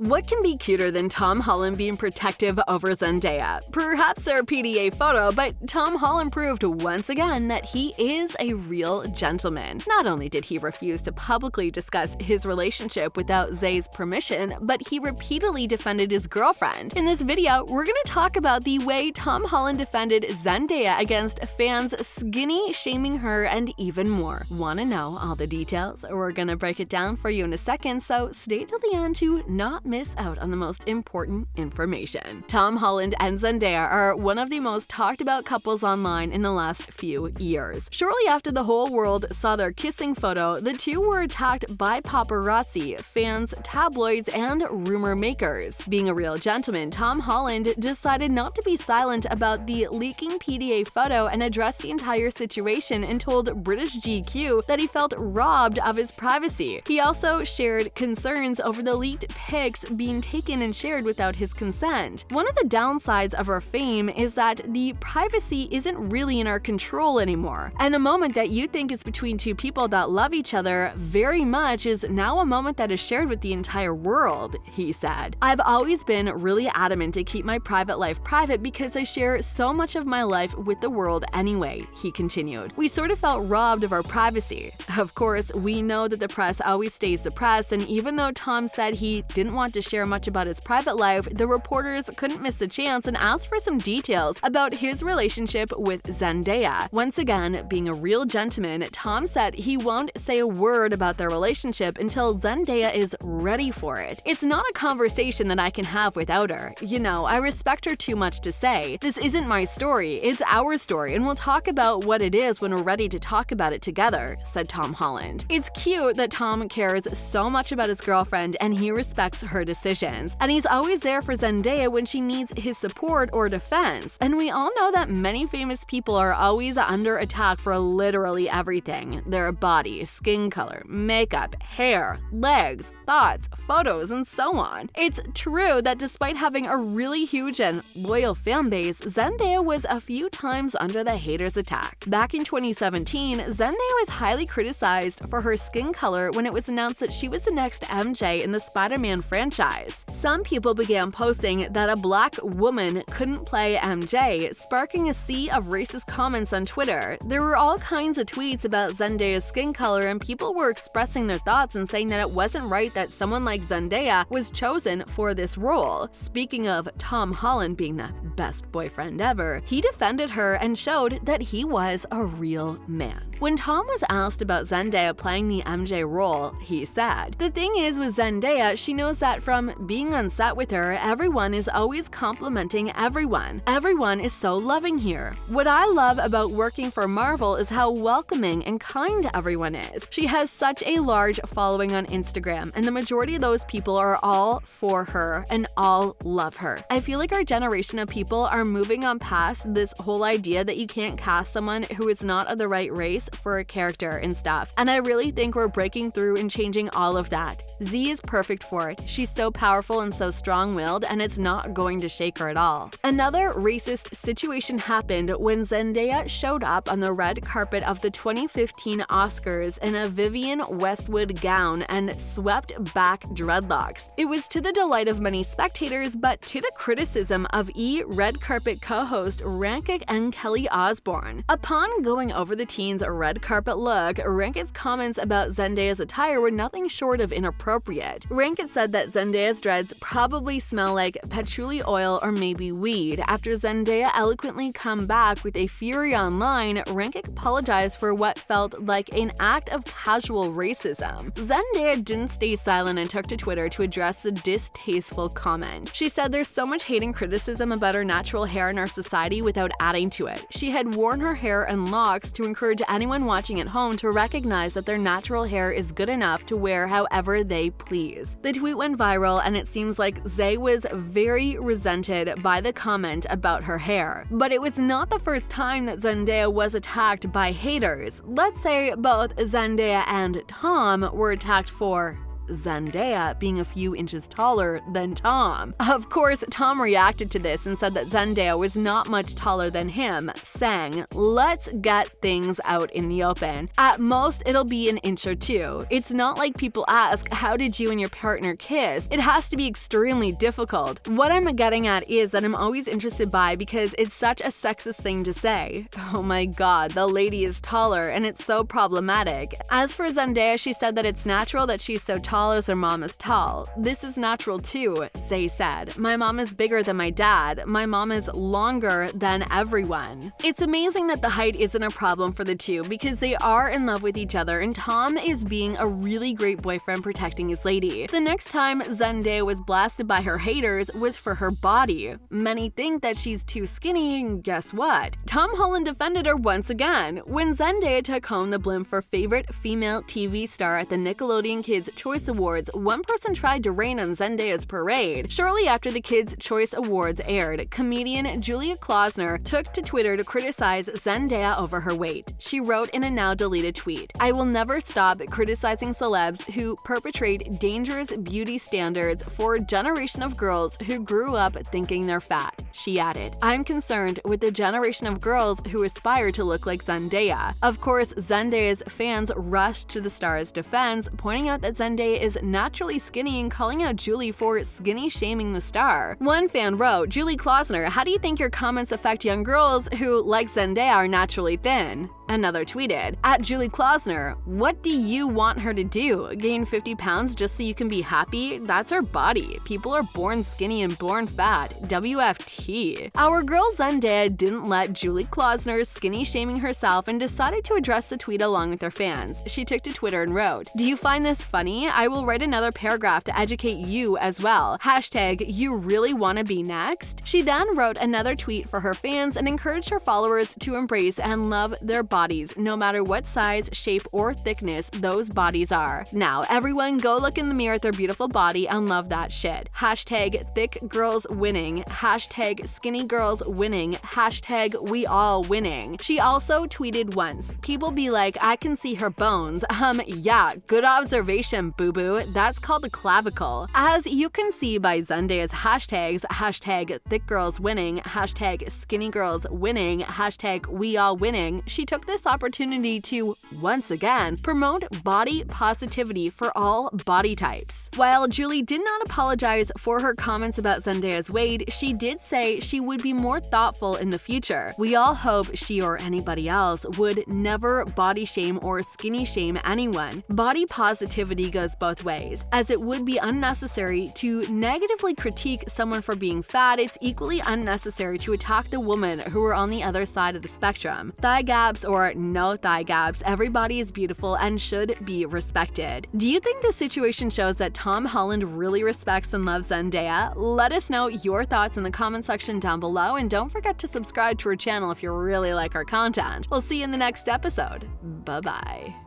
What can be cuter than Tom Holland being protective over Zendaya? Perhaps their PDA photo, but Tom Holland proved once again that he is a real gentleman. Not only did he refuse to publicly discuss his relationship without Zay's permission, but he repeatedly defended his girlfriend. In this video, we're going to talk about the way Tom Holland defended Zendaya against fans skinny shaming her and even more. Want to know all the details? We're going to break it down for you in a second, so stay till the end to not miss out on the most important information. Tom Holland and Zendaya are one of the most talked about couples online in the last few years. Shortly after the whole world saw their kissing photo, the two were attacked by paparazzi, fans, tabloids, and rumor makers. Being a real gentleman, Tom Holland decided not to be silent about the leaking PDA photo and addressed the entire situation and told British GQ that he felt robbed of his privacy. He also shared concerns over the leaked pics being taken and shared without his consent. One of the downsides of our fame is that the privacy isn't really in our control anymore. And a moment that you think is between two people that love each other very much is now a moment that is shared with the entire world, he said. I've always been really adamant to keep my private life private because I share so much of my life with the world anyway, he continued. We sort of felt robbed of our privacy. Of course, we know that the press always stays the press, and even though Tom said he didn't want to share much about his private life, the reporters couldn't miss the chance and asked for some details about his relationship with Zendaya. Once again, being a real gentleman, Tom said he won't say a word about their relationship until Zendaya is ready for it. It's not a conversation that I can have without her. You know, I respect her too much to say. This isn't my story, it's our story, and we'll talk about what it is when we're ready to talk about it together, said Tom Holland. It's cute that Tom cares so much about his girlfriend and he respects her decisions, and he's always there for Zendaya when she needs his support or defense. And we all know that many famous people are always under attack for literally everything: their body, skin color, makeup, hair, legs, thoughts, photos, and so on. It's true that despite having a really huge and loyal fan base, Zendaya was a few times under the haters' attack. Back in 2017, Zendaya was highly criticized for her skin color when it was announced that she was the next MJ in the Spider-Man franchise. Some people began posting that a black woman couldn't play MJ, sparking a sea of racist comments on Twitter. There were all kinds of tweets about Zendaya's skin color, and people were expressing their thoughts and saying that it wasn't right that someone like Zendaya was chosen for this role. Speaking of Tom Holland being the best boyfriend ever, he defended her and showed that he was a real man. When Tom was asked about Zendaya playing the MJ role, he said, "The thing is with Zendaya, she knows that from being on set with her, everyone is always complimenting everyone. Everyone is so loving here. What I love about working for Marvel is how welcoming and kind everyone is. She has such a large following on Instagram, and the majority of those people are all for her and all love her. I feel like our generation of people are moving on past this whole idea that you can't cast someone who is not of the right race for a character and stuff, and I really think we're breaking through and changing all of that. Z is perfect for it. She's so powerful and so strong-willed, and it's not going to shake her at all." Another racist situation happened when Zendaya showed up on the red carpet of the 2015 Oscars in a Vivienne Westwood gown and swept back dreadlocks. It was to the delight of many spectators, but to the criticism of red carpet co-host Rankik and Kelly Osbourne. Upon going over the teen's red carpet look, Rankik's comments about Zendaya's attire were nothing short of inappropriate. Rankik said that Zendaya's dreads probably smell like patchouli oil or maybe weed. After Zendaya eloquently come back with a fury online, Rankik apologized for what felt like an act of casual racism. Zendaya didn't stay silent and took to Twitter to address the distasteful comment. She said there's so much hate and criticism about her natural hair in our society without adding to it. She had worn her hair in locks to encourage anyone watching at home to recognize that their natural hair is good enough to wear however they please. The tweet went viral, and it seems like Zay was very resented by the comment about her hair. But it was not the first time that Zendaya was attacked by haters. Let's say both Zendaya and Tom were attacked for Zendaya being a few inches taller than Tom. Of course, Tom reacted to this and said that Zendaya was not much taller than him, saying, "Let's get things out in the open. At most, it'll be an inch or two. It's not like people ask, how did you and your partner kiss? It has to be extremely difficult. What I'm getting at is that I'm always interested by because it's such a sexist thing to say. Oh my god, the lady is taller and it's so problematic." As for Zendaya, she said that it's natural that she's so tall as her mom is tall. "This is natural too," Zay said. "My mom is bigger than my dad. My mom is longer than everyone." It's amazing that the height isn't a problem for the two because they are in love with each other and Tom is being a really great boyfriend protecting his lady. The next time Zendaya was blasted by her haters was for her body. Many think that she's too skinny, and guess what? Tom Holland defended her once again. When Zendaya took home the blimp for favorite female TV star at the Nickelodeon Kids' Choice Awards, one person tried to rain on Zendaya's parade. Shortly after the Kids' Choice Awards aired, comedian Julia Klausner took to Twitter to criticize Zendaya over her weight. She wrote in a now-deleted tweet, "I will never stop criticizing celebs who perpetrate dangerous beauty standards for a generation of girls who grew up thinking they're fat." She added, "I'm concerned with the generation of girls who aspire to look like Zendaya." Of course, Zendaya's fans rushed to the star's defense, pointing out that Zendaya is naturally skinny and calling out Julie for skinny-shaming the star. One fan wrote, "Julie Klausner, how do you think your comments affect young girls who, like Zendaya, are naturally thin?" Another tweeted, "At Julie Klausner, what do you want her to do? Gain 50 pounds just so you can be happy? That's her body. People are born skinny and born fat. WFT." Our girl Zendaya didn't let Julie Klausner skinny-shaming herself and decided to address the tweet along with her fans. She took to Twitter and wrote, "Do you find this funny? I will write another paragraph to educate you as well. Hashtag you really wanna be next?" She then wrote another tweet for her fans and encouraged her followers to embrace and love their bodies, no matter what size, shape, or thickness those bodies are. Now, everyone go look in the mirror at their beautiful body and love that shit. Hashtag thick girls winning. Hashtag skinny girls winning. Hashtag we all winning. She also tweeted once, "People be like, I can see her bones. Yeah, good observation, boo-boo. That's called a clavicle." As you can see by Zendaya's hashtags, hashtag thick girls winning, hashtag skinny girls winning, hashtag we all winning, she took this opportunity to, once again, promote body positivity for all body types. While Julie did not apologize for her comments about Zendaya's weight, she did say she would be more thoughtful in the future. We all hope she or anybody else would never body shame or skinny shame anyone. Body positivity goes both ways. As it would be unnecessary to negatively critique someone for being fat, it's equally unnecessary to attack the women who are on the other side of the spectrum. Thigh gaps or no thigh gaps, everybody is beautiful and should be respected. Do you think this situation shows that Tom Holland really respects and loves Zendaya? Let us know your thoughts in the comment section down below, and don't forget to subscribe to our channel if you really like our content. We'll see you in the next episode. Bye-bye.